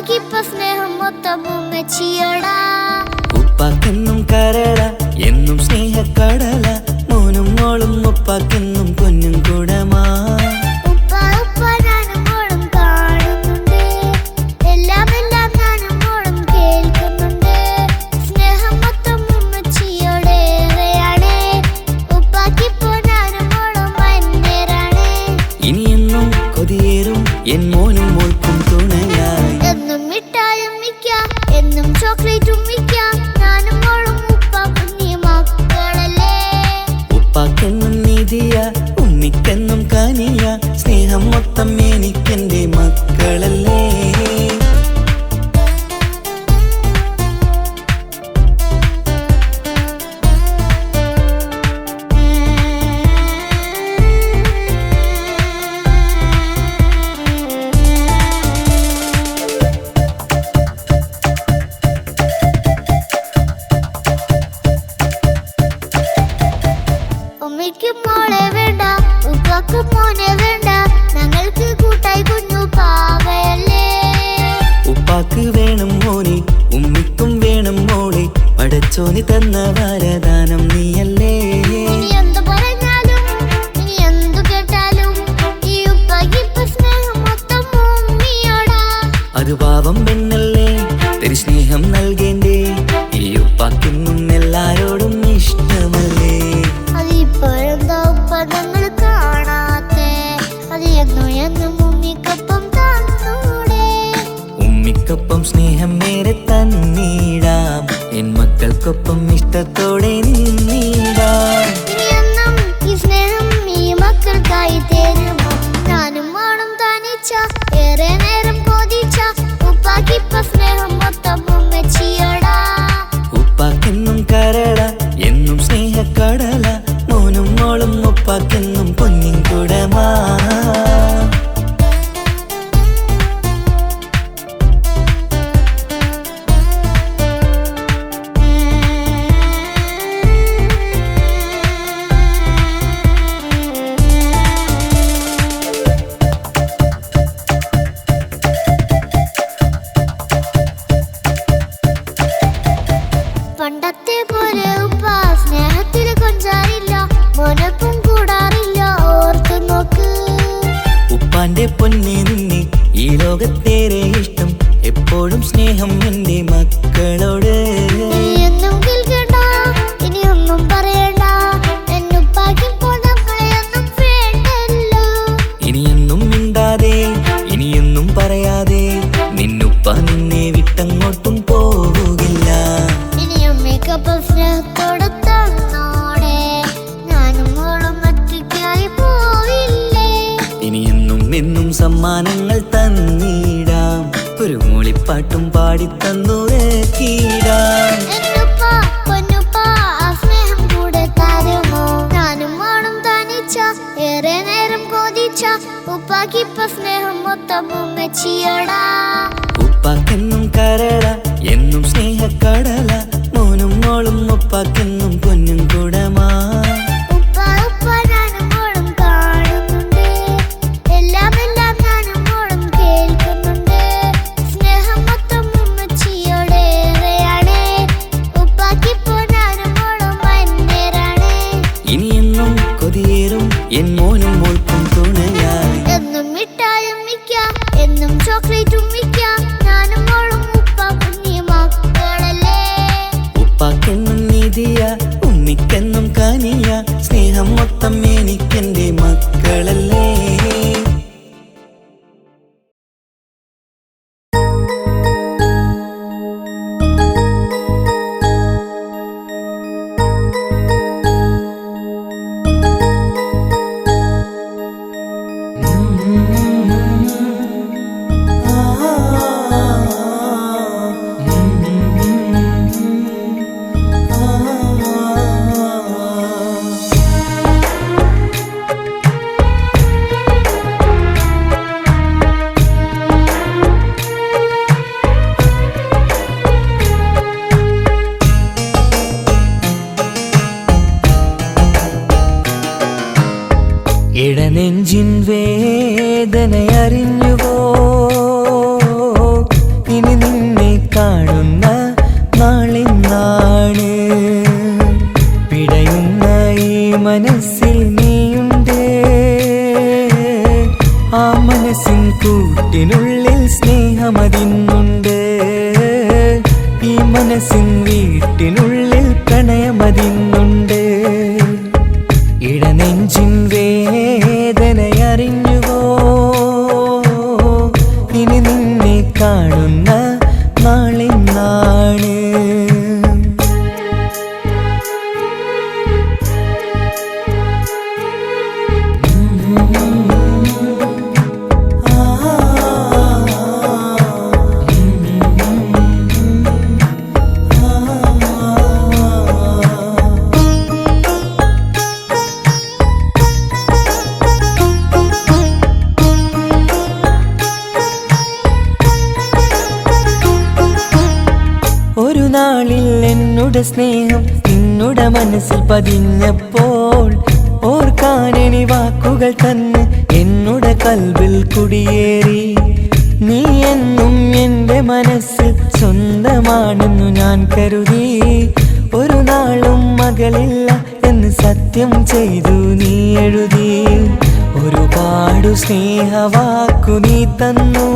ഉപ്പാക്കിപ്പ സ്നേഹം മൊത്തം ഉമ്മച്ചിയോടാ. ഉപ്പാക്കെന്നും കരള എന്നും സ്നേഹക്കടല, മോനും മോളും ഉപ്പാക്കെന്നും പൊന്നും കുടമാ. ഉപ്പ ഉപ്പ ഞാനും മോളും കാണുന്നുണ്ട്, എല്ലാം എല്ലാം ഞാനും മോളും കേൾക്കുന്നുണ്ട്. സ്നേഹം മൊത്തം ഉമ്മച്ചിയോടേറെയാണ്, ഉപ്പാക്കിപ്പോ ഞാനും മോളും അന്യരാണ്. ഇനിയെന്നും കൊതിയേറും എൻ മോനും മോൾക്കും തുണയായി. എന്നും മിഠായി ഉമ്മിക്കാം, എന്നും ചോക്ലേറ്റ് ഉമ്മിക്കാം, ഞാനും മോളും ഉപ്പ കുഞ്ഞി മക്കളല്ലേ. ഉപ്പാക്കെന്നും നിധിയ ഉമ്മിക്കെന്നും കനിയ, സ്നേഹം മൊത്തം എനിക്കെന്റെ മക്കളല്ലേ. ഉമ്മയ്ക്ക് മോളെ വേണ്ട, ഉപ്പാക്ക് മോനെ വേണ്ട, ഞങ്ങൾക്ക് കൂട്ടായി കുഞ്ഞു പാവയല്ലേ. ഉപ്പാക്ക് വേണം മോനെ, ഉമ്മിക്കും വേണം മോളെ, പടച്ചോന് തന്ന വരദാനം നീയല്ലേ. ഇനി എന്തു പറഞ്ഞാലും ഇനി എന്തു കേട്ടാലും ഈ ഉപ്പാക്കിപ്പ സ്നേഹം മൊത്തം ഉമ്മിയോടാ. അത് പാവം പെണ്ണല്ലേ, തരി സ്നേഹം നൽകേണ്ടേ, ഈ ഉപ്പാക്കെന്നും എല്ലാരോടും ഇഷ്ടമല്ലേ. അതിപ്പോഴെന്താ ഉപ്പ ഞങ്ങൾ കാണാത്തെ, അത് എന്നും എന്നും ഉമ്മിക്കൊപ്പം തന്നൂടെ. ഉമ്മിക്കൊപ്പം സ്നേഹം നേരെ തന്നീടാം, എൻ മക്കൾക്കൊപ്പം ഇഷ്ടത്തോടെ നിന്നീടാം. ഇനിയെന്നും ഈ സ്നേഹം ഈ മക്കൾക്കായി തരുമോ, ഞാനും മോളും തനിച്ച ഏറെ നേരം കൊതിച്ച ഉപ്പാക്കിപ്പ സ്നേഹം മൊത്തം ഉമ്മച്ചിയോടാ. ഉപ്പാക്കെന്നും കരള എന്നും സ്നേഹക്കടല, മോനും മോളും ഉപ്പാക്കെന്നും പൊന്നിൻ കുടമാ. പണ്ടത്തെ പോലെ ഉപ്പ സ്നേഹത്തിൽ കൊഞ്ചാറില്ല, മോനൊപ്പം കൂടാറില്ല, ഓർത്തു നോക്ക്. ഉപ്പാന്റെ പൊന്നെ നിന്നെ ഈ ലോകത്തേറെ ഇഷ്ടം, എപ്പോഴും സ്നേഹം എന്റെ മക്കളോട്. ഇനിയൊന്നും കേൾക്കണ്ട, ഇനിയൊന്നും പറയണ്ട, എന്നുപ്പാക്കിപ്പോൾ നമ്മളെയൊന്നും വേണ്ടല്ലോ. ഇനിയൊന്നും മിണ്ടാതെ ഇനിയൊന്നും പറയാതെ, നിന്നുപ്പ നിന്നെ വിട്ടങ്ങോട്ടും പോവുകില്ല. ഇനിയും മേക്കപ്പ് സ്നേഹത്തോടെ തന്നോടെ, ഞാനും മോളും ഒറ്റയ്ക്കായി പോയില്ലേ. ഇനിയെന്നും എന്നും സമ്മാനങ്ങൾ തന്നീടാം, ഒരു മൂളിപ്പാട്ടും പാടിത്തന്നുറക്കിടാം. എന്നുപ്പ പൊന്നുപ്പ ആ സ്നേഹം കൂടെ തരുമോ, ഞാനും മോളും തനിച്ച ഏറെ നേരം കൊതിച്ച ഉപ്പാക്കിപ്പ സ്നേഹം മൊത്തം ഉമ്മച്ചിയോടാ. ഉപ്പാക്കെന്നും കരള എന്നും സ്നേഹക്കടല, മോനും മോളും ഉപ്പാക്കെന്നും പൊന്നും കുടമാ. ഉപ്പ ഉപ്പ ഞാനും മോളും കാണുന്നുണ്ട്, എല്ലാം എല്ലാം ഞാനും മോളും കേൾക്കുന്നുണ്ട്. സ്നേഹം മൊത്തം ഉമ്മച്ചിയോടേറെയാണ്, ഉപ്പാക്കിപ്പോ ഞാനും മോളും അന്യരാണ്. ഇനിയെന്നും കൊതിയേറും എൻ മോനും മോൾക്കും തുണയായി. എന്നും മിഠായി ഉമ്മിക്കാം, എന്നും ചോക്ലേറ്റ് ഉമ്മിക്കാം, ഞാനും മോളും ഉപ്പ കുഞ്ഞി മക്കളല്ലേ. ഉപ്പാക്കെന്നും നിധിയ ഉമ്മിക്കെന്നും കനിയ, സ്നേഹം മൊത്തം എനിക്കെന്റെ മക്കളല്ലേ. ഇടനെഞ്ചിൻ വേദനയറിഞ്ഞുവോ, മനസ്സിൽ നീയുണ്ട്. ആ മനസ്സിൻ കൂട്ടിനുള്ളിൽ സ്നേഹമതിന്നുണ്ട്. ഈ മനസ്സിൻ വീട്ടിനുള്ളിൽ പ്രണയമതിന്നുണ്ട്. ഇടനെഞ്ചിൻ വേദനയറിഞ്ഞുവോ? ഇനി നിന്നെ കാണുന്ന നാളിന്നാണ്. ഒരു നാളിൽ എന്നോട് സ്നേഹം നിന്നുടെ മനസ്സിൽ പതിഞ്ഞപ്പോൾ ഓർക്കാനെനി വാക്കുകൾ തന്ന് എന്നോട് കൽബിൽ കുടിയേറി. നീ എന്നും എൻ്റെ മനസ്സിൽ സ്വന്തമാണെന്നു ഞാൻ കരുതി. ഒരു നാളും മകളില്ല എന്ന് സത്യം ചെയ്തു നീ എഴുതി. ഒരുപാടു സ്നേഹവാക്കു നീ തന്നു.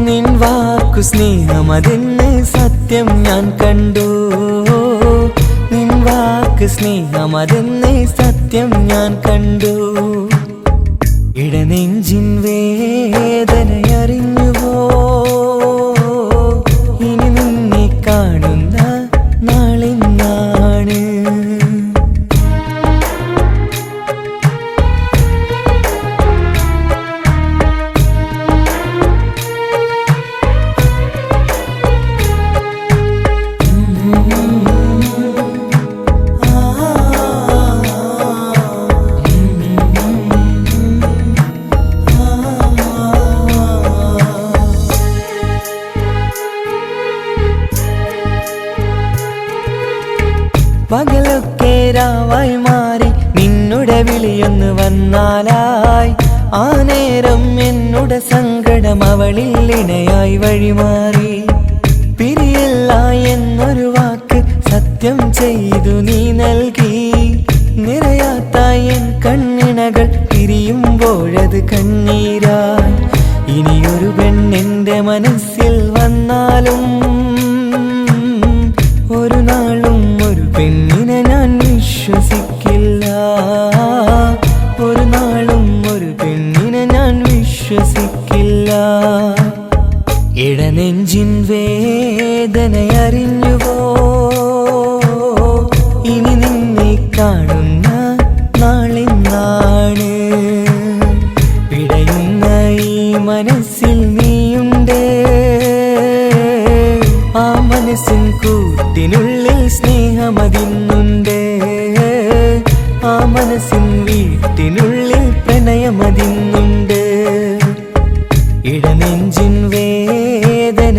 നിൻ വാക്കു സ്നേഹമതെന്ന് സത്യം ഞാൻ കണ്ടു. നിൻ വാക്ക് സ്നേഹമതെന്ന് സത്യം ഞാൻ കണ്ടു. ഇടനെഞ്ചിൻ വേദനയറിഞ്ഞുവോ? ഇനി നിന്നെ കാണുന്ന നാളിന്നാണ്. പകലൊക്കെ രാവായി മാറി നിന്നുടെ വിളിയൊന്ന് വന്നാലായി. ആ നേരം എന്നുടെ സങ്കടം അവളിൽ ഇണയായി വഴിമാറി. പിരിയില്ല എന്നൊരു വാക്ക് സത്യം ചെയ്തു നീ നൽകി. നിറയാത്ത എൻ കണ്ണിണകൾ പിരിയുമ്പോഴത് കണ്ണീരായി. ഇനിയൊരു പെണ്ണെന്റെ മനസ്സിൽ വന്നാലും ഒരു നാളും ഒരു പെണ്ണിനെ ഞാൻ വിശ്വസിക്കില്ല. ഒരു നാളും ഒരു പെണ്ണിനെ ഞാൻ വിശ്വസിക്കില്ല. ഇടനെഞ്ചിൻ വേദനയറിഞ്ഞുവോ? ഇനി നിന്നെ കാണുന്ന നാളിന്നാണ്. പിടയുന്ന ഈ മനസ്സിൽ നീയുണ്ട്. ആ മനസ്സിൻ കൂട്ടിനുള്ളിൽ സ്നേഹമതിന്നുണ്ട്. ആ മനസ്സിൻ വീട്ടിനുള്ളിൽ പ്രണയമതിന്നുണ്ട്. ഇടനെഞ്ചിൻ വേദനയറിഞ്ഞുവോ?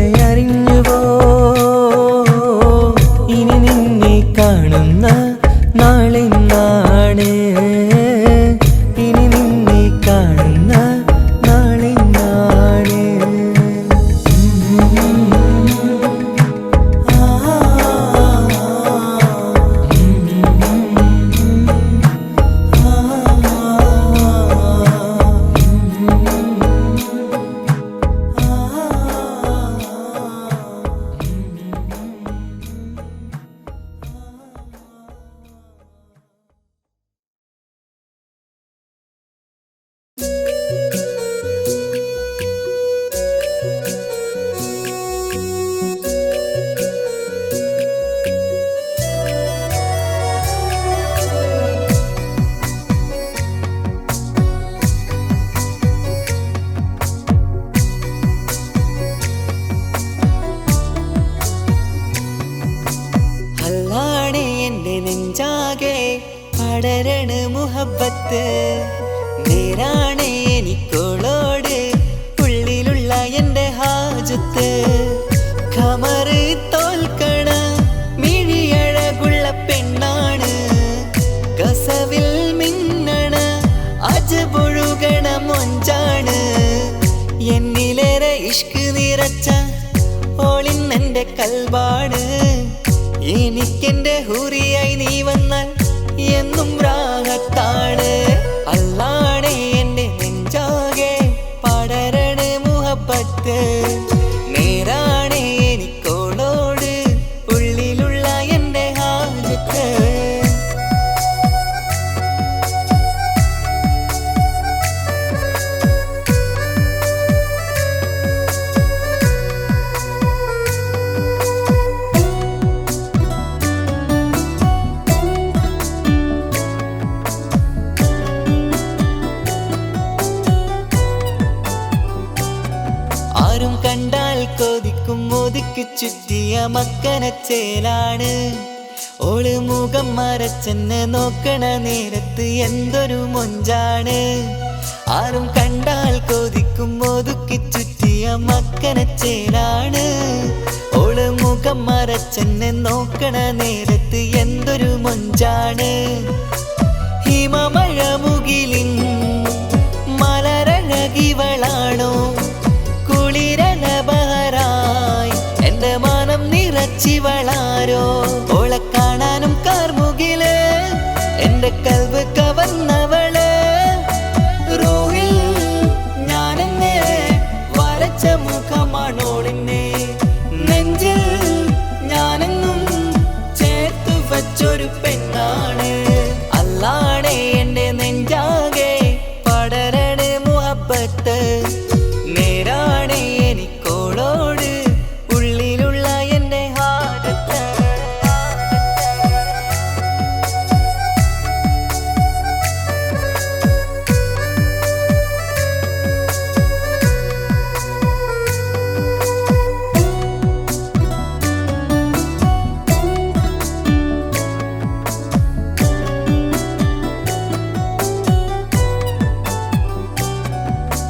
ഇനി നിന്നെ കാണുന്ന നാളിന്നാണ്. ഇനി നിന്നെ കാണുന്ന നാളിന്നാണ്. നെഞ്ചാകെ പടരണ മുഹബത്ത് നേരാണ് എനിക്കോളോട് ഉള്ളിലുള്ള എൻ്റെ ഹാജത്ത്. ഖമറ് തോൽക്കണ മിഴിയഴകുള്ള പെണ്ണാണ്, കസവിൽ മിന്നണ അജപൊഴുകണ മൊഞ്ചാണ്. എന്നിലേറെ ഇഷ്ക് നിറച്ച ഓളിന്നെൻ്റെ കൽബാണ്. ഈ എനിക്കെന്റെ ഹൂറിയായി നീ വന്നാൽ എന്നും രാഗത്താണ്. അല്ലാണേ എന്റെ നെഞ്ചാകെ പടരണ മുഹബത്ത്. നേരാണേ എനിക്കോളോട് ഉള്ളിലുള്ള എന്റെ ഹാജത്ത്. ആരും കണ്ടാൽ കൊതിക്കും ഒതുക്കി ചുറ്റിയ മക്കനച്ചേലാണ്. ഓള് മുഖം മറച്ചെന്നെ നോക്കണ നേരത്ത് എന്തൊരു മൊഞ്ചാണ്. ആരും കണ്ടാൽ കൊതിക്കും ഒതുക്കി ചുറ്റിയ മക്കനച്ചേലാണ്. ഓള് മുഖം മറച്ചെന്നെ നോക്കണ നേരത്ത് എന്തൊരു മൊഞ്ചാണ്. ഹിമമഴ മുകിലിൻ മലരഴകിവളാണോ കുളിരലബഹരായി എന്റെ മാനം നിറച്ചിവളാരോ. ഓളെ കാണാനും കാർമുകില് എന്റെ കൽവ് കവർന്നവള്. റൂഹിൽ ഞാനെന്നെ വരച്ച മുഖമാണോളിന്നെ. നെഞ്ചിൽ ഞാനെന്നും ചേർത്തു വച്ചൊരു പെണ്ണാണ്. അല്ലാണേ എന്റെ നെഞ്ചാകെ പടരണ മുഹബത്ത്. നേരാണേ എനിക്കോളോട് ഉള്ളിലുള്ള എന്റെ ഹാജത്ത്.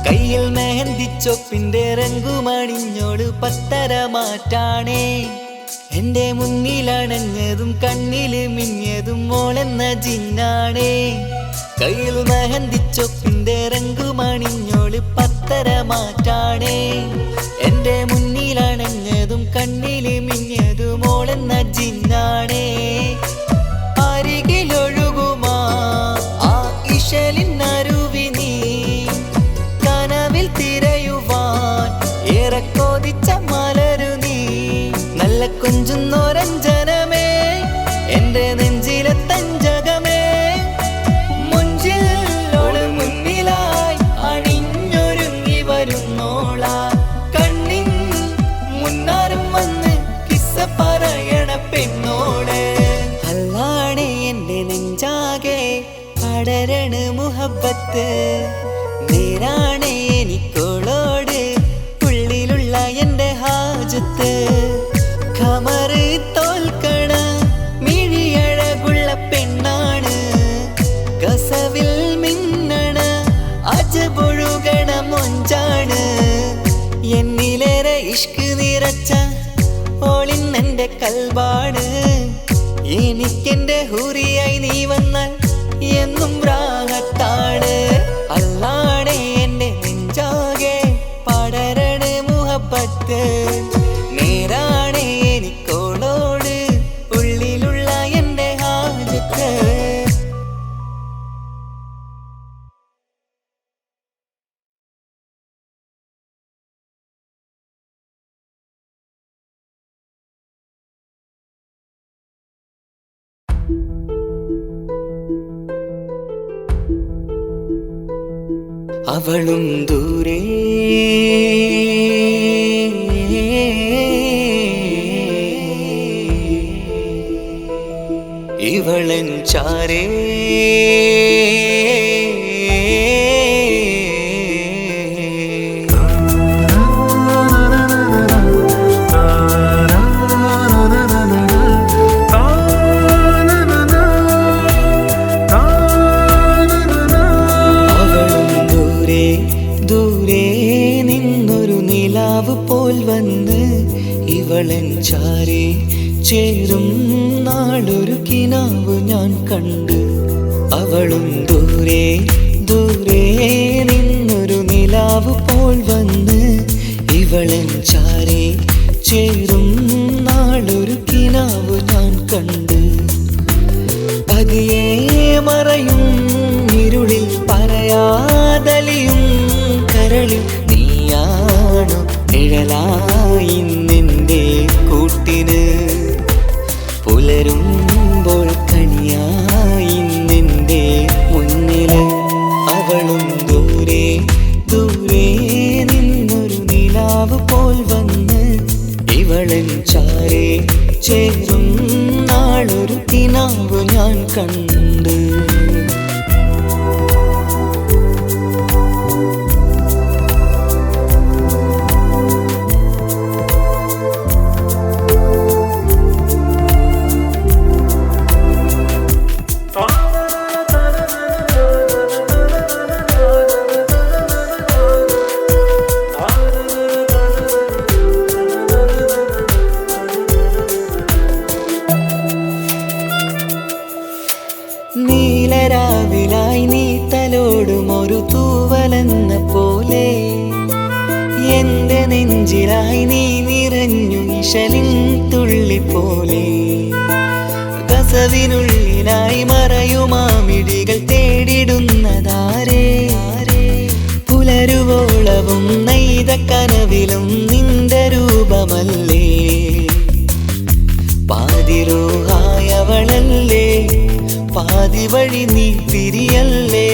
കയ്യിൽ മെഹന്തിച്ചൊപ്പിന്റെ രംഗുമണിഞ്ഞോട് പത്തര മാറ്റാണേ. എന്റെ മുന്നിലണഞ്ഞതും കണ്ണില് മിഞ്ഞതും മോളെന്ന ജിന്നാണേ. കയ്യിൽ മെഹന്തിച്ചൊപ്പിന്റെ രംഗുമണിഞ്ഞോട് പത്തര മാറ്റാണേ. എന്റെ മുന്നിലണഞ്ഞതും കണ്ണില് മിഞ്ഞതും മോളെന്ന ജിന്നാണേ. അരികിലൊഴുകുമാ ആ ഇശലിനരുവി നീ കനവിൽ തിരയുവാൻ ഏറെ കൊതിച്ച മലരു നീ. നല്ല കൊഞ്ചുന്നോരഞ്ജനമേ എന്റെ നെഞ്ചിലെ തഞ്ചകമേ. മുഞ്ചിൽ ഓള് മുന്നിലായി അണിഞ്ഞൊരുങ്ങി വരുന്നോള. കണ്ണിൻ മുന്നാരും വന്ന് കിസ്സ പറയണ പെണ്ണോട്. അല്ലാണേ എന്റെ നെഞ്ചാകെ പടരണ മുഹബത്ത്. നേരാണേ എനിക്കോളോട് ഉള്ളിലുള്ള എന്റെ ഹാജത്ത്. ഖമറ് തോൽക്കണ മിഴിയഴകുള്ള പെണ്ണാണ്. കസവിൽ മിന്നണ അജബൊഴുകണ മൊഞ്ചാണ്. എന്നിലേറെ ഇഷ്ക് നിറച്ച ഓളിന്നെന്റെ കൽബാണ്. എനിക്കെന്റെ ഹൂറിയായി നീ വന്നാൽ എന്നും രാഗത്താണ്. അല്ലാണേ എന്റെ നെഞ്ചാകെ പടരണ മുഹബത്ത്. നേരാണേ എനിക്കോളോട് ഉള്ളിലുള്ള എന്റെ ഹാജത്ത്. അവളും ദൂരെ ഇവളൻ ചാരേ. പോൽ വന്ന് ഇവളൻ ചാരേ ചേരും നാളൊരു കിനാവ് ഞാൻ കണ്ട്. അവളും ദൂരെ ദൂരെ നിന്നൊരു നിലാവ് പോൽ വന്ന് ഇവളൻ ചാരേ ചേരും നാളൊരു കിനാവ് കിനാവ് ഞാൻ കണ്ട് പതിയെ മറയും ഇരുളിൽ പറയാതലിയും കരളിൽ നീയാണു നിഴലായി നിന്റെ കൂട്ടിന് പുലരുമ്പോൾ കണിയായി നിന്റെ മുന്നില് അവളും ദൂരെ ദൂരെ നിന്നൊരു നിലാവ് പോൽ വന്ന് ഇവളൻ ചാരേ ചേരും നാളൊരു കിനാവ് ഞാൻ കണ്ട് നീലരാവിലായി നീ തലോടും ഒരു തൂവലെന്ന പോലെ എന്റെ നെഞ്ചിലായി നീ നിറഞ്ഞു ഇശലിൻ തുള്ളി പോലെ കസവിനുള്ളിലായി മറയുമാമിടികൾ തേടിടുന്നതാരേ പുലരുവോളവും നെയ്ത കനവിലും നിന്റെ രൂപമല്ലേ പാതിരോഹായവളല്ലേ പാതി വഴി നീ തിരിയല്ലേ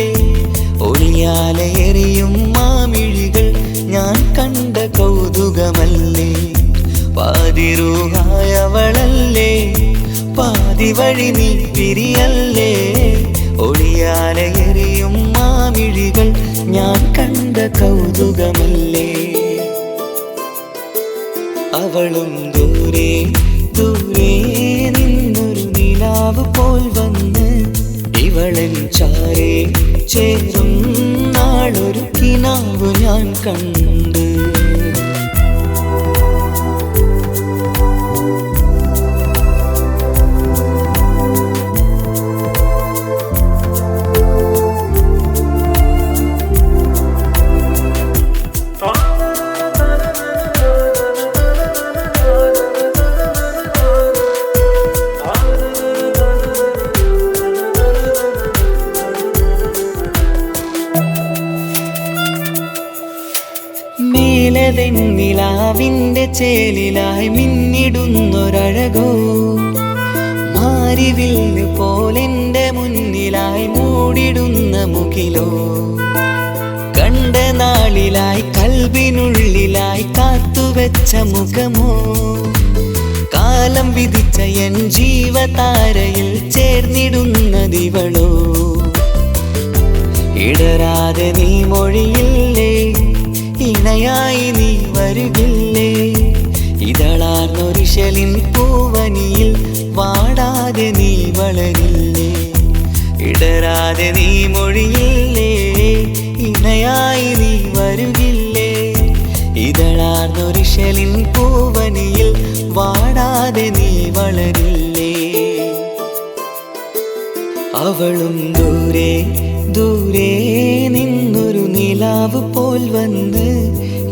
ഒളിയാലെറിയും മാമിഴികൾ ഞാൻ കണ്ട കൗതുകമല്ലേ പാതിരൂഹായവളല്ലേ പാതി വഴി നീ തിരിയല്ലേ ഒളിയാലെറിയും മാമിഴികൾ ഞാൻ കണ്ട കൗതുകമല്ലേ അവളും ദൂരെ ദൂരെ നിന്നൊരു നിലാവ് പോൽ വന്ന് ഇവളൻ ചാരേ ചേരും നാളൊരു കിനാവ് ഞാൻ കണ്ട് നിലാവിന്റെ ചേലിലായി മിന്നിടുന്നൊരഴകോ മാരിവില്ല് പോലെന്റെ മുന്നിലായി മൂടിടുന്ന മുകിലോ കണ്ട നാളിലായി കൽബിനുള്ളിലായി കാത്തുവെച്ച മുഖമോ കാലം വിധിച്ച എൻ ജീവതാരയിൽ ചേർന്നിടുന്നതിവളോ ഇടരാതെ നീ മൊഴിയില്ലേ ഇണയായി നീ വരുകില്ലേ ഇതളാർന്നൊരിശലിൻ പൂവനിയിൽ വാടാതെ നീ വളരില്ലേ ഇടരാതെ നീ മൊഴിയില്ലേ ഇണയായി നീ വരുകില്ലേ ഇതളാർന്നൊരിശലിൻ പൂവനിയിൽ വാടാതെ നീ വളരില്ലേ അവളും ദൂരെ ദൂരെ നിന്നൊരു നിലാവ് പോൽ വന്ന്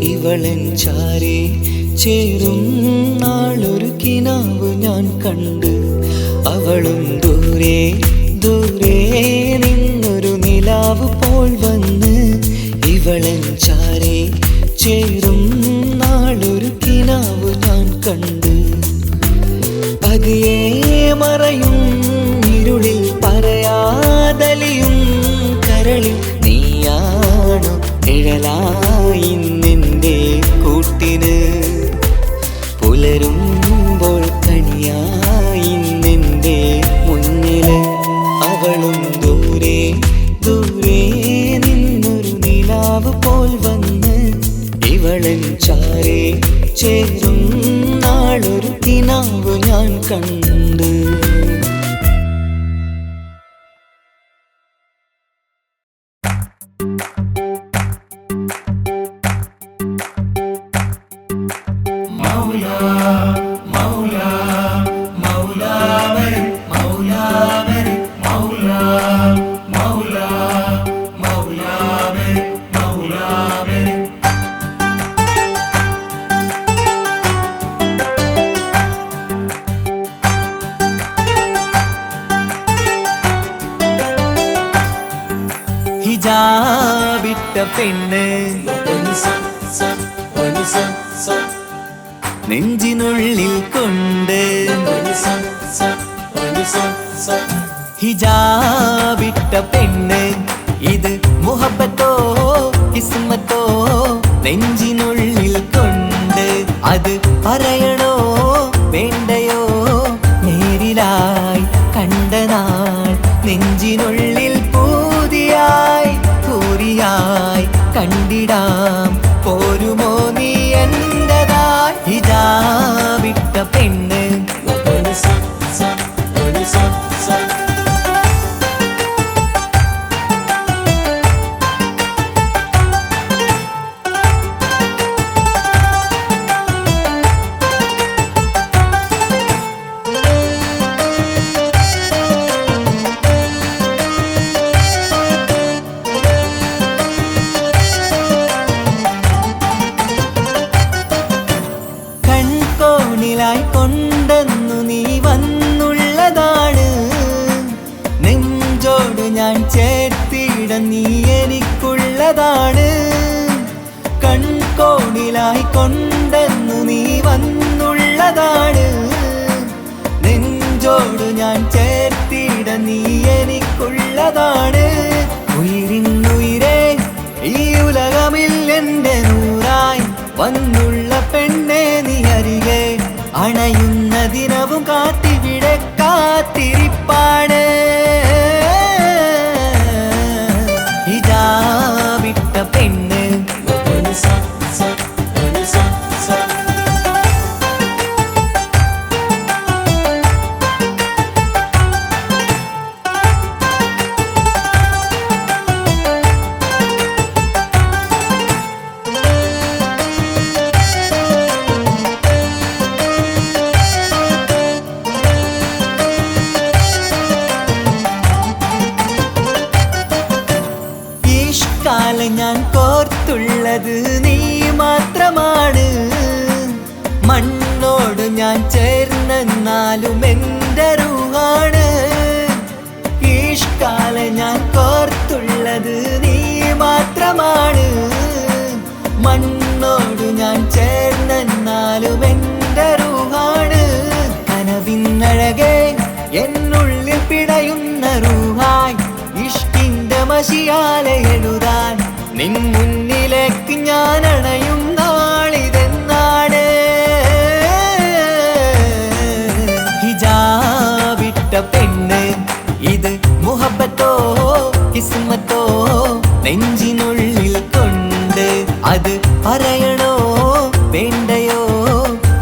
ഇവളൻ ചാരേ ചേരും നാളൊരു കിനാവ് ഞാൻ കണ്ട് അവളും ദൂരെ ദൂരെ നിന്നൊരു നിലാവ് പോൽ വന്ന് ഇവളൻ ചാരേ ചേരും നാളൊരു കിനാവ് ഞാൻ കണ്ട് പതിയെ മറയും ഇരുളിൽ പറയാതലിയും കരളിൽ നീയാണു നിഴലായി നിന്റെ കൂട്ടിന് പുലരുമ്പോൾ കണിയായി നിന്റെ മുന്നില് അവളും ദൂരെ ദൂരെ നിന്നൊരു നിലാവ് പോൽ വന്ന് ഇവളൻ ചാരേ ചേരും നാളൊരു കിനാവ് ഞാൻ കണ്ട് ഹിജാബിട്ട പെണ്ണ് നെഞ്ചിനുള്ളിൽ കൊണ്ട് ഹിജാബിട്ട പെണ്ണ് ഇത് മുഹബത്തോ കിസ്മത്തോ നെഞ്ചിനുള്ളിൽ കൊണ്ട് അത് പറയണോ വേണ്ടയോ നേരിലായി കണ്ട നാൾ നെഞ്ചിനുള്ളിൽ പൂതിയായി പൂരിയായി കണ്ടിടാം പോരുമോ നീ എന്റതായി ഹിജാബിട്ട പെണ്ണ് കൊണ്ടെന്നു നീ വന്നുള്ളതാണ് നെഞ്ചോട് ഞാൻ ചേർത്തിട നീ എനിക്കുള്ളതാണ് കൺകോണിലായി കൊണ്ടെന്നു നീ വന്നുള്ളതാണ് നെഞ്ചോട് ഞാൻ ചേർത്തിട നീ എനിക്കുള്ളതാണ് ഉയിരിന്നുയിരേ ഈ ഉലകമിൽ എന്റെ നൂറായി വന്നുള്ള പെണ്ണെ നീ അരികെ അണയുന്ന ദിനവും കാത്തിവിടെ കാത്തിരിപ്പാണ് ഹിജാബിട്ട പെണ്ണ് ഞാൻ കോർത്തുള്ളത് നീ മാത്രമാണ് മണ്ണോട് ഞാൻ ചേർന്നെന്നാലും എൻ്റെ റൂഹാണ് ഈഷ്കാല ഞാൻ കോർത്തുള്ളത് നീ മാത്രമാണ് മണ്ണോട് ഞാൻ ചേർന്നെന്നാലും എൻ്റെ റൂഹാണ് കനവിന്നഴകെ എന്നുള്ളിൽ പിടയുന്ന റൂഹായി ഇഷ്കിന്റെ മഷിയാലെ എഴുതാൻ നിൻ മുന്നിലേക്ക് ഞാൻ അണയും നാളിതെന്നാണ് ഹിജാബിട്ട പെണ്ണ് ഇത് മുഹബത്തോ കിസ്മത്തോ നെഞ്ചിനുള്ളിൽ കൊണ്ട് അത് പറയണോ വേണ്ടയോ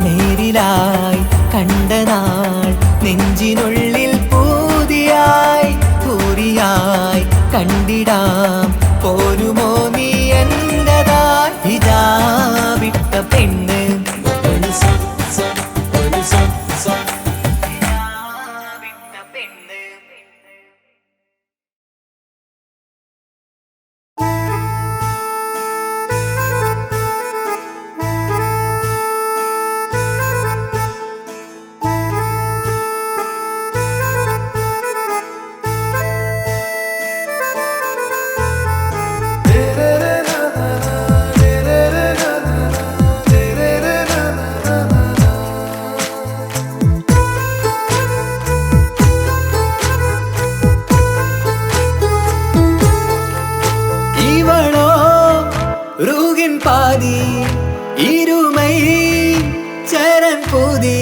നേരിലായി കണ്ട നാൾ നെഞ്ചിനുള്ളിൽ പൂതിയായി പൂരിയായി കണ്ടിടാം പോരുമോ നീ എന്റതായി ഹിജാബിട്ട പെണ്ണ് പാതി ഇരുമൈ ചരൻ പൂതി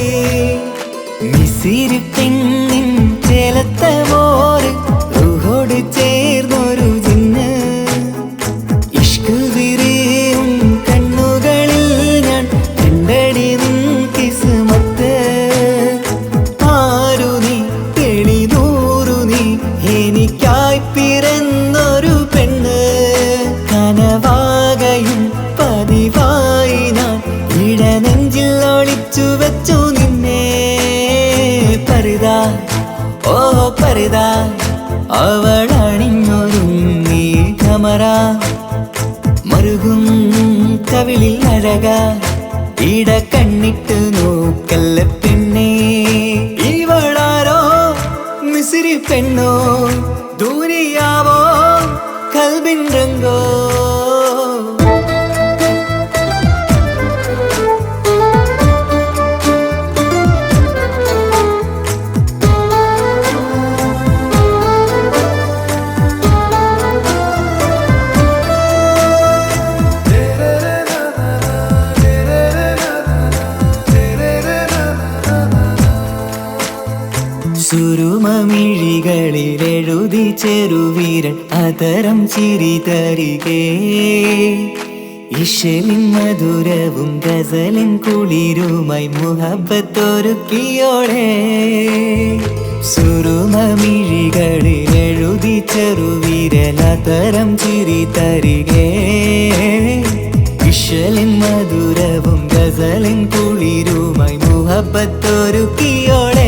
മിസിരി പെണ്ണിൻ ചേലത്ത മോര് റൂഹോട് ചേർന്നൊരു ജിന്ന് ഇഷ്ക് വിരിയും കണ്ണുകളിൽ ഞാൻ കണ്ടടി നിൻ കിസ്മത്ത് ആരു നീ തെളിനൂറു നീ എനിക്കായി പിറന്നൊരു പെണ്ണ് കനവാകയും പതിവായി ഞാൻ ഇടനെഞ്ചിൽ ഒളിച്ചു വെച്ചു നിന്നെ പരിതാ ഓ പരിതാ അവളണിഞ്ഞൊരുങ്ങി കമറ മറുകും കവിളിൽ അഴക ഇട കണ്ണിട്ട് നോക്കല്ല പെണ്ണേ ഇവളാരോ മിസിരി പെണ്ണോ ദൂരിയാവോ കൽബിൻ രംഗോ സുരുമമിഴികളിലെഴുതി ചെറുവീരൻ അതരം ചിരി തരികേ ഇശലിൻ മധുരവും ഗസലിൻ കുളിരുമായി മുഹബത്തൊരുക്കിയോടെ സുരുമമിഴികളിലെഴുതി ചെറുവീരൻ അതരം ചിരി തരികേ ഇശലിൻ മധുരവും ഗസലിൻ കുളിരുമായി മുഹബത്തൊരുക്കിയോടെ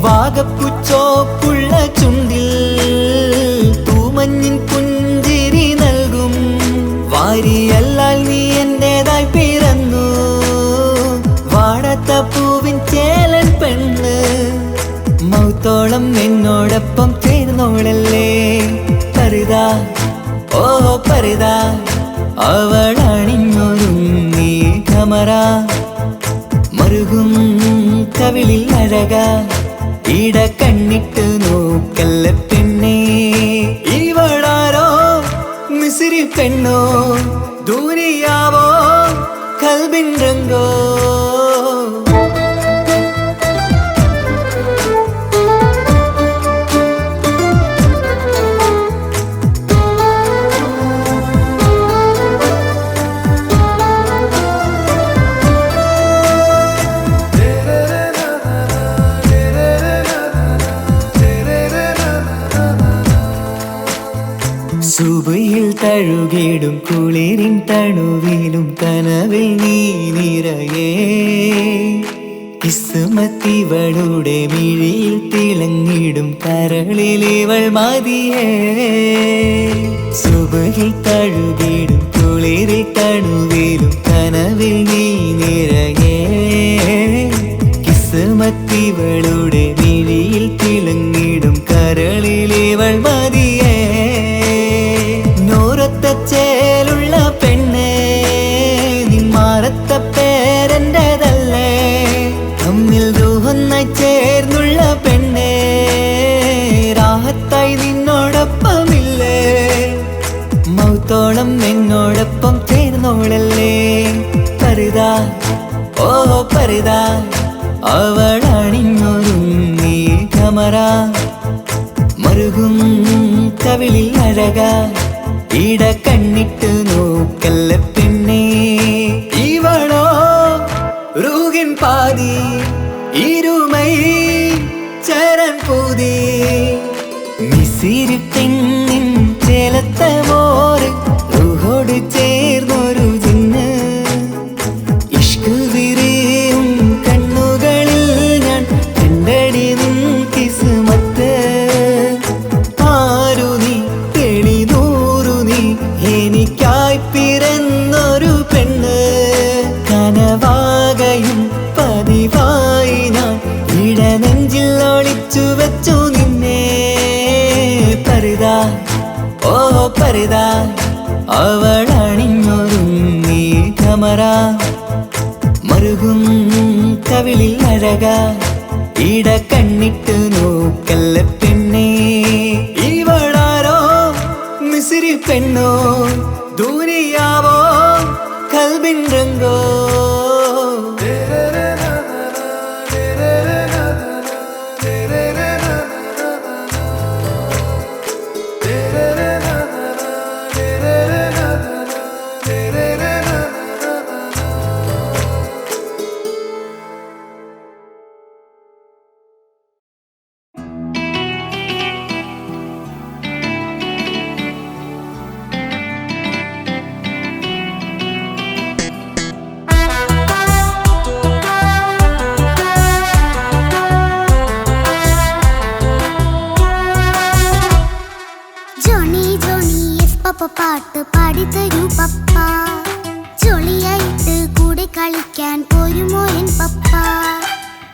വാഗപ്പുച്ചോപ്പുള്ള ചുണ്ടിൽ തൂമഞ്ഞിൻ പുഞ്ചിരി നൽകും വാരിയല്ലാൽ നീ എന്റേതായി പിറന്നു വാടാത്ത പൂവിൻ ചേലൻ പെണ്ണ് മൗത്തോളം എന്നോടൊപ്പം ചേർന്നോളല്ലേ പരിതാ ഓ പരിതാ അവളണിഞ്ഞൊരുങ്ങി കമറ മറുകും കവിളിൽ അഴക ഇട കണ്ണിട്ട് നോക്കല്ല പെണ്ണേ ഇവളാരോ മിസിരി പെണ്ണോ ദൂരിയാവോ കൽബിൻ രംഗോ സുബയിൽ തഴുകിടും കുളിരിൻ തണുവിലും കനവിൽ നീ നിറയേ കിസ്മത്തിവളുടെ മിഴിയിൽ തിളങ്ങിടും കരളിലിവൾ മതിയേ സുബയിൽ തഴുകിടും കുളിരിൽ തണുവിലും കനവിൽ നീ നിറയേ കിസ്മത്തിവളുടെ മിഴിയിൽ തിളങ്ങിടും കരളിലിവൾ മതിയേ ചേലുള്ള പെണ്ണേ നിന്മാറത്ത പേരെൻ്റെതല്ലേ തമ്മിൽ ദൂഹൊന്നായി ചേർന്നുള്ള പെണ്ണേ രാഹത്തായി നിന്നോടൊപ്പമില്ലേ മൗത്തോളം എന്നോടൊപ്പം ചേർന്നോളല്ലേ പരിതാ ഓ പരിതാ അവളണിഞ്ഞൊരുങ്ങി കമറ മറുകും കവിളിൽ അഴക ഇട കണ്ണിട്ട് നോക്കല്ല പെണ്ണേ ഇവളോ റൂഹിൻ പാതി ഇരുമൈ ചരൻ പൂതി മിസിരി പെണ്ണിൻ ചേലത്ത മോറ് റൂഹോട് ചേർന്നൊരു ജിന്ന് ഇഷ്ക് വിരിയും കണ്ണുകളിൽ ഞാൻ കണ്ടടി നിൻ കിസ്മത്ത് ആരു നീ എനിക്കായി പിറന്നൊരു പെണ്ണ് കനവാകയും പതിവായി ഞാൻ ഇടനെഞ്ചിൽ ഒളിച്ചു വെച്ചു നിന്നെ പരിതാ ഓ പരിതാ അവളണിഞ്ഞൊരുങ്ങി കമറ മറുകും കവിളിൽ അഴക ഇട കണ്ണിട്ട് നോക്കല്ല പെണ്ണേ ഇവളാരോ മിസിരി പെണ്ണോ ദൂരിയാവോ കൽബിൻ രംഗോ പാട്ട് പാടിത്തരൂ പപ്പ ജോളിയായിട്ട് കൂടെ കളിക്കാൻ പോരുമോ എൻ പപ്പ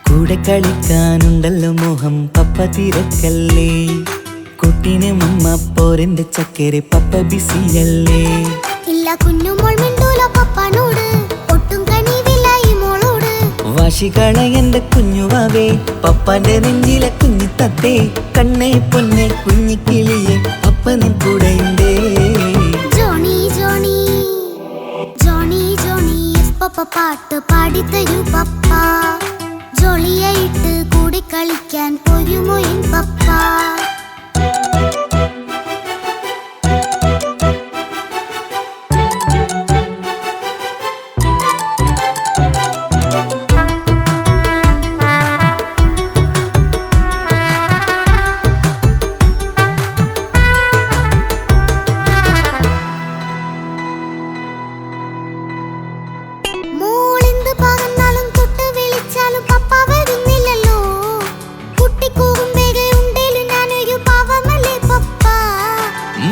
കൂടെ കളിക്കാനുണ്ടല്ലോ മോഹം പപ്പ തിരക്കല്ലേ കുട്ടീനെ മമ്മ പോരെന്റെ ചക്കരെ പപ്പ ബിസിയല്ലേ? ഇല്ല കുഞ്ഞുമോൾ മിണ്ടൂല പപ്പാനോട്, ഒട്ടും കനിവില്ല ഈ മോളോട്. വാശികള എന്റെ കുഞ്ഞുവാവേ, പപ്പാന്റെ നെഞ്ചിലെ കുഞ്ഞിത്തത്തേ, കണ്ണേ പൊന്നെ കുഞ്ഞിക്കിളിയെ പപ്പനും കൂടെയുണ്ടേ. ജോണി ജോണി ജോണി ജോണി പപ്പ പാട്ട് പാടിത്തരൂ പപ്പ, ജോളിയായിട്ട് കൂടി കളിക്കാൻ പോരുമോ എൻ പപ്പ.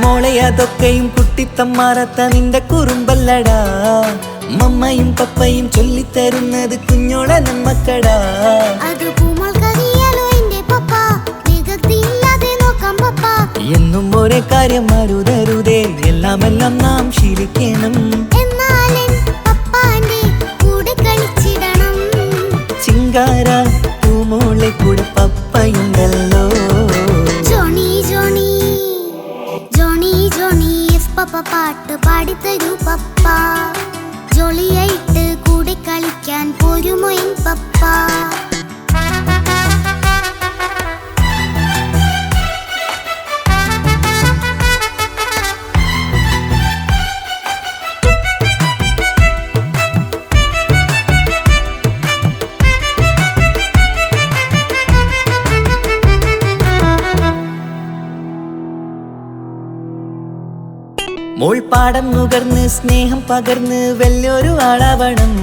മോളെ അതൊക്കെയും കുട്ടിത്തമ്മാറത്ത നിന്റെ കുറുമ്പല്ലടാ, മമ്മയും പപ്പയും ചൊല്ലിത്തരുന്നത് കുഞ്ഞോളെ നമ്മക്കടാ. എന്നും ഒരേ കാര്യം മരുതരുതേ, എല്ലാം എല്ലാം നാം ശീലിക്കണം. ചിങ്കാര പൂമോളെ കൂടെ പപ്പയുണ്ടല്ലോ. പപ്പ പാട്ട് പാടിത്തരൂ പപ്പ, ജോളിയായിട്ട് കൂടെ കളിക്കാൻ പോരുമോ എൻ പപ്പ. മോൾ പാടം നുകർന്ന് സ്നേഹം പകർന്ന് വലിയൊരു ആളാവണം,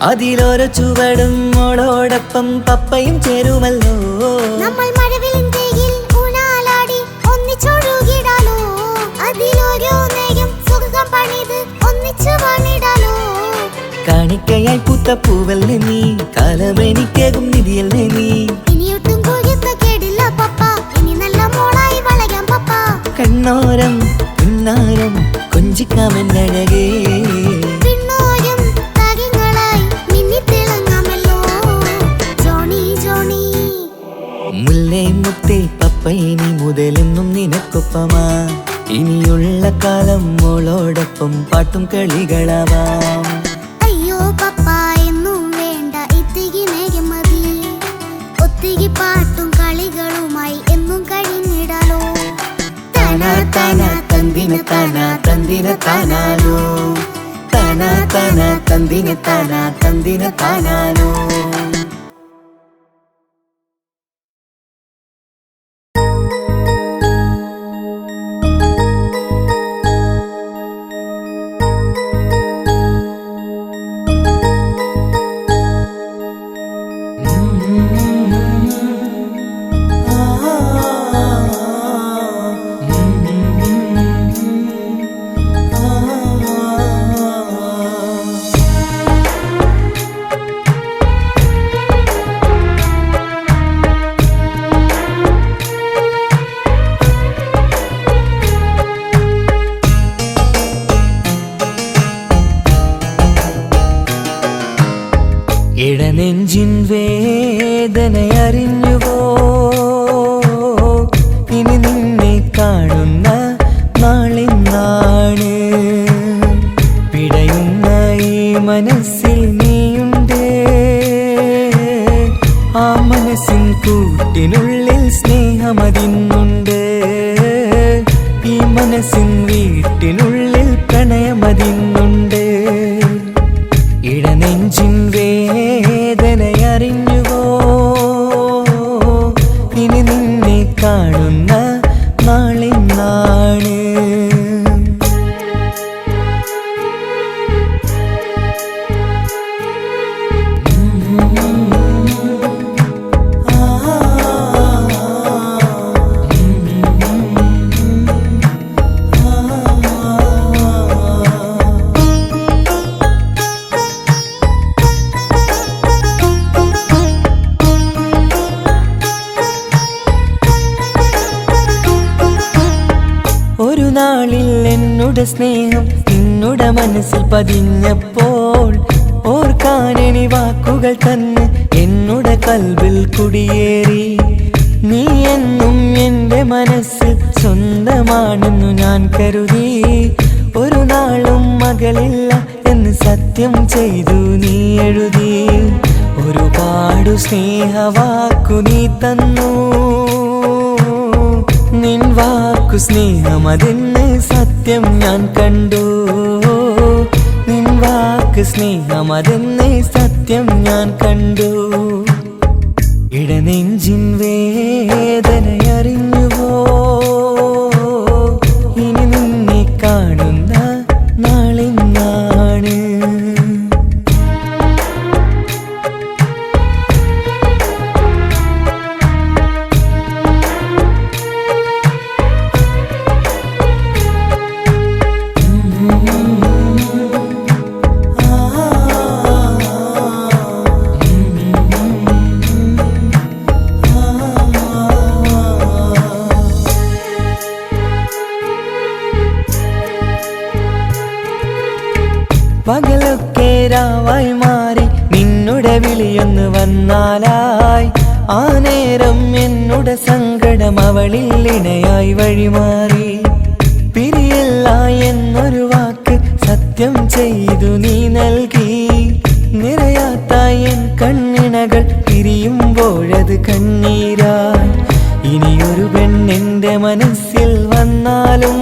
അതിലോരോ ചുവടും മോളോടൊപ്പം പപ്പയും ചേരുമല്ലോ. നമ്മൾ മഴവിലും തേയിൽ ഊനാലാടി ഒന്നിച്ചൊഴുകിടാലോ, അതിലോരോ നേരം സുഖം പണിത് ഒന്നിച്ചു പണിടാലോ. കാണിക്കയായി പൂത്ത പൂവല്ലേ നീ, കാലമെനിക്കേകും നിധിയല്ലേ നീ. ഇനിയൊട്ടും കൂടിയപ്പ കേടില്ല പപ്പ, ഇനി നല്ല മോളായി വളരാം പപ്പ. കണ്ണോരം പിന്നാരം കൊഞ്ചിക്കാമെന്നഴകേ, പിന്നോരം താരങ്ങളായി മിന്നിത്തിളങ്ങാമല്ലോ. ജോണി ജോണി മുല്ലേ മുത്തേ പപ്പ ഇനി മുതലെന്നും നിനക്കൊപ്പമാ, ഇനിയുള്ള കാലം മോളോടൊപ്പം പാട്ടും കളികളാവാം. അയ്യോ പപ്പ എന്നും വേണ്ട ഇത്തിരി നേരം മതി, ഒത്തിരി പാട്ടും കളികളുമായി എന്നും കഴിഞ്ഞിടാലോ. താനാ താനാ തന്ദിന താനാ തന്ദിന താനാനോ, താനാ താനാ തന്ദിന താനാ തന്ദിന താനാനോ. ഇടനെഞ്ചിൻ വേദനയറിഞ്ഞുവോ, ഇനി നിന്നെ കാണുന്ന നാളിന്നാണ്. പിടയുന്ന ഈ മനസ്സിൽ നീയുണ്ട്, ആ മനസ്സിൻ കൂട്ടിനുള്ളിൽ സ്നേഹമതിന്നുണ്ട്. ഈ മനസ്സിൻ വീട്ടിനുള്ളിൽ പ്രണയമതിന്നുണ്ട്. ഇടനെഞ്ചിൻ വേദനയറിഞ്ഞുവോ, ഇനി നിന്നെ കാണുന്ന നാളിന്നാണ്. എന്നുടെ സ്നേഹം നിന്നുടെ മനസ്സിൽ പതിഞ്ഞപ്പോൾ ഓർക്കാനെനി വാക്കുകൾ തന്ന് എന്നുടെ കൽവിൽ കുടിയേറി. നീ എന്നും എൻ്റെ മനസ്സിൽ സ്വന്തമാണെന്നു ഞാൻ കരുതി. ഒരു നാളും മകളില്ല എന്ന് സത്യം ചെയ്തു നീ എഴുതി. ഒരുപാടു സ്നേഹവാക്കു നീ തന്നു. നിൻ വാക്കു സ്നേഹമതെന്ന് സത്യം ഞാൻ കണ്ടു. നിൻ വാക്ക് സ്നേഹമതെന്ന് സത്യം ഞാൻ കണ്ടു. ഇടനെഞ്ചിൻ വേദനയറിഞ്ഞുവോ? ഇനി നിന്നെ കാണുന്ന നാളിന്നാണ്. പകലൊക്കെ രാവായി മാറി നിന്നുടെ വിളിയൊന്ന് വന്നാലായി. ആ നേരം എന്നുടെ സങ്കടം അവളിൽ ഇണയായി വഴിമാറി. പിരിയല്ല എന്നൊരു വാക്ക് സത്യം ചെയ്തു നീ നൽകി. നിറയാത്ത എൻ കണ്ണിണകൾ പിരിയുമ്പോഴത് കണ്ണീരായി. ഇനിയൊരു പെണ്ണെന്റെ മനസ്സിൽ വന്നാലും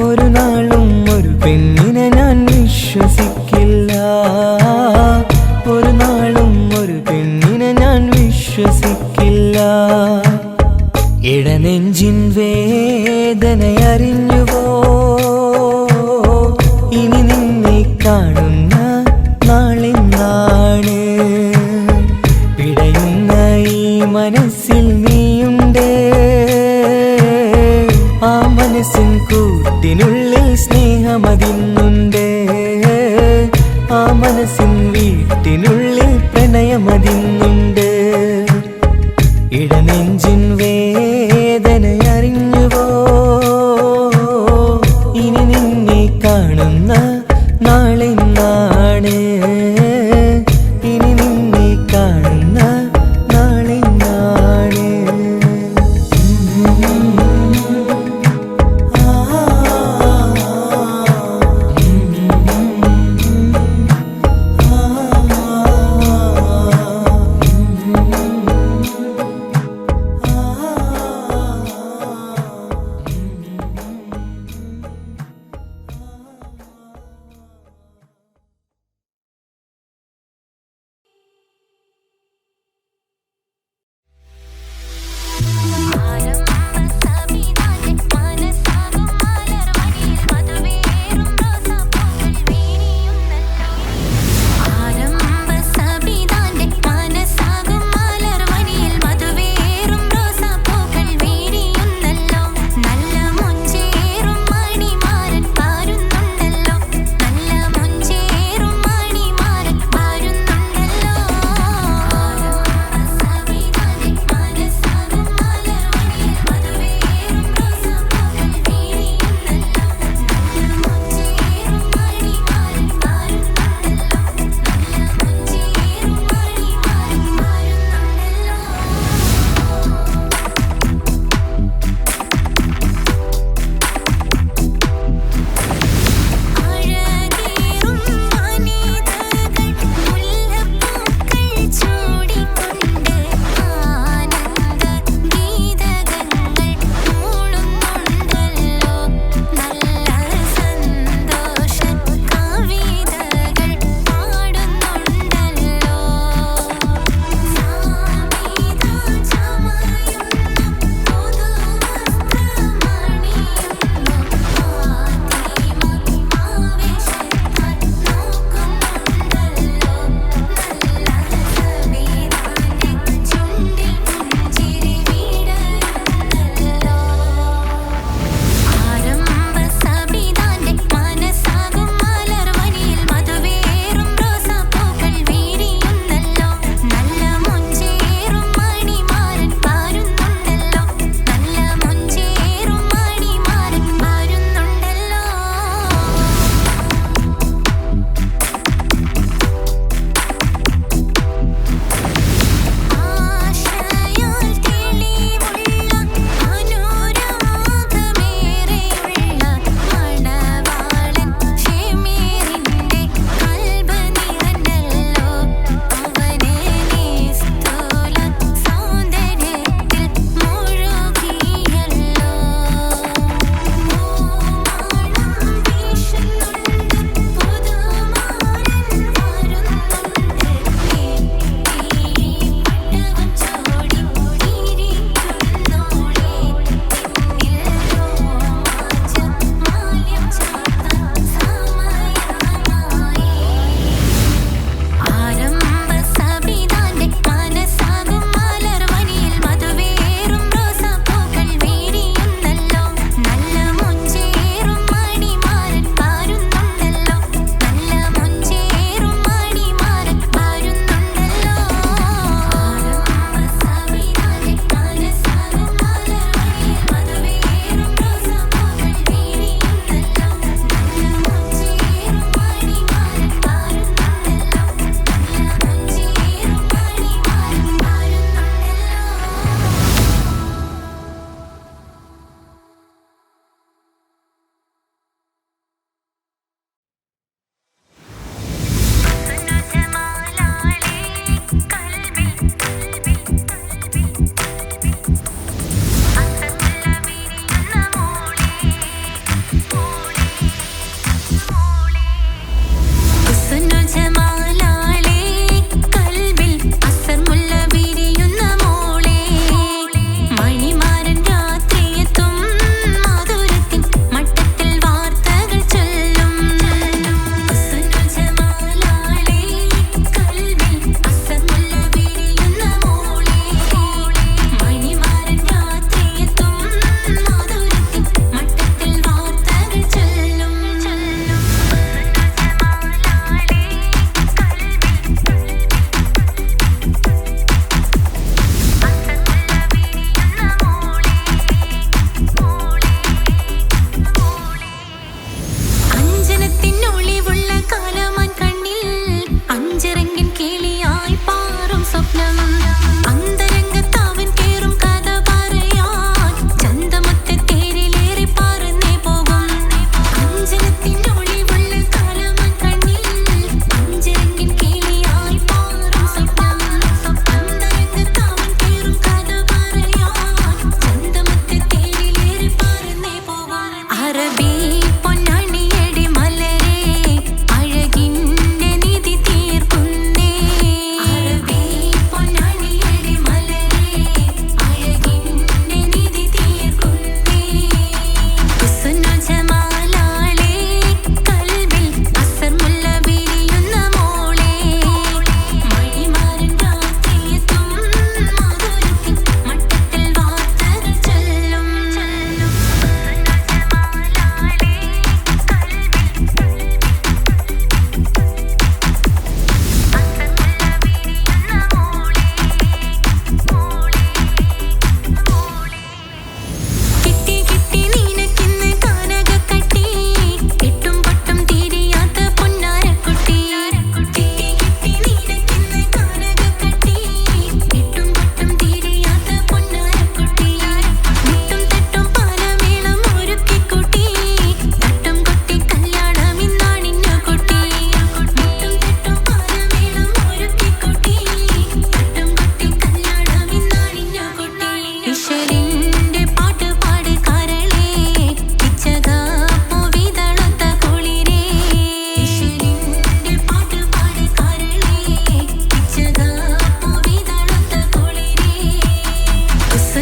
ഒരു നാളും ഒരു പെണ്ണിനെ ഞാൻ വിശ്വസിക്കില്ല. ഒരു നാളും ഒരു പെണ്ണിനെ ഞാൻ വിശ്വസിക്കില്ല. ഇടനെഞ്ചിൻ വേദനയറിഞ്ഞുവോ? ഇനി നിന്നെ കാണുന്ന നാളിന്നാണ്. പിടയുന്ന ഈ മനസ്സിൽ നീയുണ്ട്. ആ മനസ്സിൻ കൂട്ടിനുള്ളിൽ സ്നേഹമതിന്നുണ്ട്. ആ മനസ്സിൻ വീട്ടിനുള്ളിൽ പ്രണയമതിന്നുണ്ട്. ഇടനെഞ്ചിൻ വേദനയറിഞ്ഞുവോ? ഇനി നിന്നെ കാണുന്ന നാളിന്നാണ്. ഇനി നിന്നെ കാണുന്ന നാളിന്നാണ്.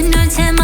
جن و جمال